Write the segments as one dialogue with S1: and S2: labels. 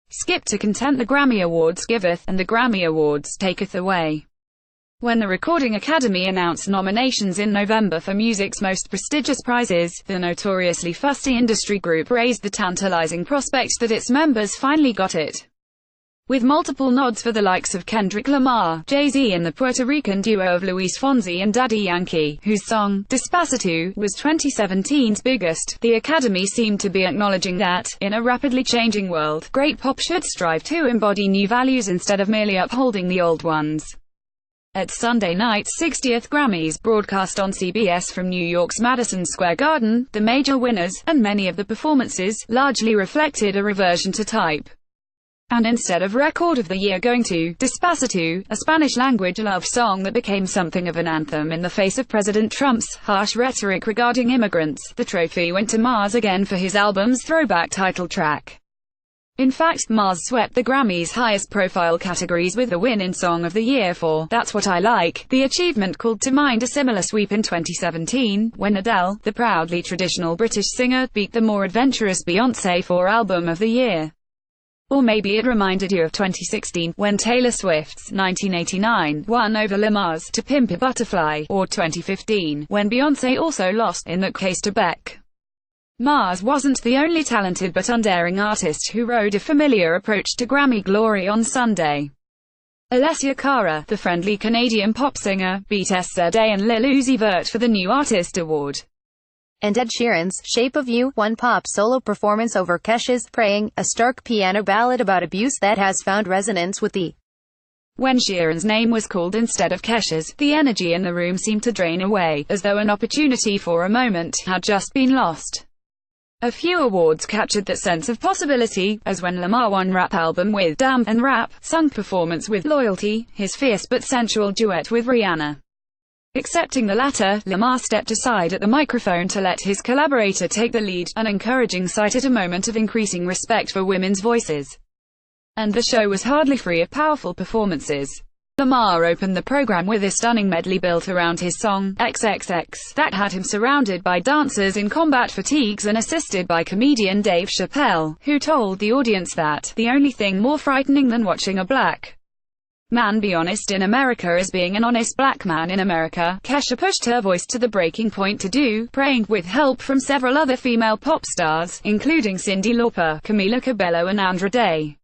S1: skip to content. The Grammy Awards giveth, and the Grammy Awards taketh away. When the Recording Academy announced nominations in November for music's most prestigious prizes, the notoriously fussy industry group raised the tantalizing prospect that its members finally got it. With multiple nods for the likes of Kendrick Lamar, Jay-Z and the Puerto Rican duo of Luis Fonsi and Daddy Yankee, whose song, Despacito, was 2017's biggest, the Academy seemed to be acknowledging that, in a rapidly changing world, great pop should strive to embody new values instead of merely upholding the old ones. At Sunday night's 60th Grammys, broadcast on CBS from New York's Madison Square Garden, the major winners, and many of the performances, largely reflected a reversion to type. And instead of Record of the Year going to Despacito, a Spanish-language love song that became something of an anthem in the face of President Trump's harsh rhetoric regarding immigrants, the trophy went to Mars again for his album's throwback title track. In fact, Mars swept the Grammys' highest-profile categories with the win in Song of the Year for That's What I Like. The achievement called to mind a similar sweep in 2017, when Adele, the proudly traditional British singer, beat the more adventurous Beyoncé for Album of the Year. Or maybe it reminded you of 2016, when Taylor Swift's 1989 won over Lamar's To Pimp a Butterfly, or 2015, when Beyoncé also lost, in that case to Beck. Mars wasn't the only talented but undaring artist who rode a familiar approach to Grammy glory on Sunday. Alessia Cara, the friendly Canadian pop singer, beat SZA and Lil Uzi Vert for the New Artist Award.
S2: And Ed Sheeran's Shape of You won pop solo performance over Kesha's Praying, a stark piano ballad about abuse that has found resonance with the.
S1: When Sheeran's name was called instead of Kesha's, the energy in the room seemed to drain away, as though an opportunity for a moment had just been lost. A few awards captured that sense of possibility, as when Lamar won Rap Album with Damn, and Rap, Sung Performance with Loyalty, his fierce but sensual duet with Rihanna. Accepting the latter, Lamar stepped aside at the microphone to let his collaborator take the lead, an encouraging sight at a moment of increasing respect for women's voices. And the show was hardly free of powerful performances. Lamar opened the program with a stunning medley built around his song, XXX, that had him surrounded by dancers in combat fatigues and assisted by comedian Dave Chappelle, who told the audience that, the only thing more frightening than watching a black man be honest in America is being an honest black man in America. Kesha pushed her voice to the breaking point to do Praying, with help from several other female pop stars, including Cyndi Lauper, Camila Cabello and Andra Day.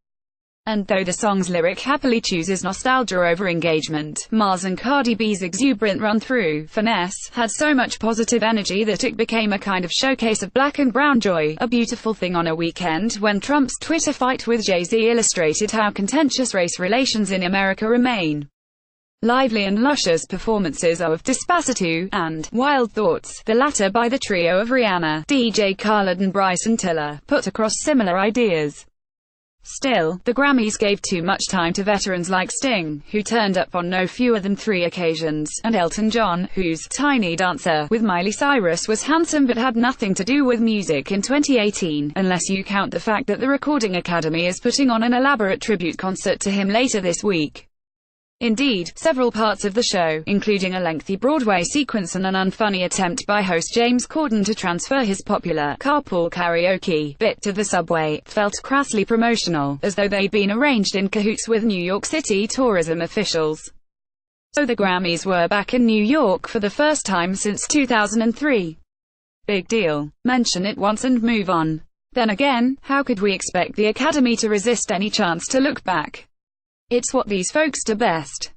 S1: And though the song's lyric happily chooses nostalgia over engagement, Mars and Cardi B's exuberant run-through, Finesse, had so much positive energy that it became a kind of showcase of black and brown joy, a beautiful thing on a weekend when Trump's Twitter fight with Jay-Z illustrated how contentious race relations in America remain. Lively and luscious performances of Despacito and Wild Thoughts, the latter by the trio of Rihanna, DJ Khaled and Bryson Tiller, put across similar ideas. Still, the Grammys gave too much time to veterans like Sting, who turned up on no fewer than 3 occasions, and Elton John, whose Tiny Dancer with Miley Cyrus was handsome but had nothing to do with music in 2018, unless you count the fact that the Recording Academy is putting on an elaborate tribute concert to him later this week. Indeed, several parts of the show, including a lengthy Broadway sequence and an unfunny attempt by host James Corden to transfer his popular carpool karaoke bit to the subway, felt crassly promotional, as though they'd been arranged in cahoots with New York City tourism officials. So the Grammys were back in New York for the first time since 2003. Big deal. Mention it once and move on. Then again, how could we expect the Academy to resist any chance to look back? It's what these folks do best.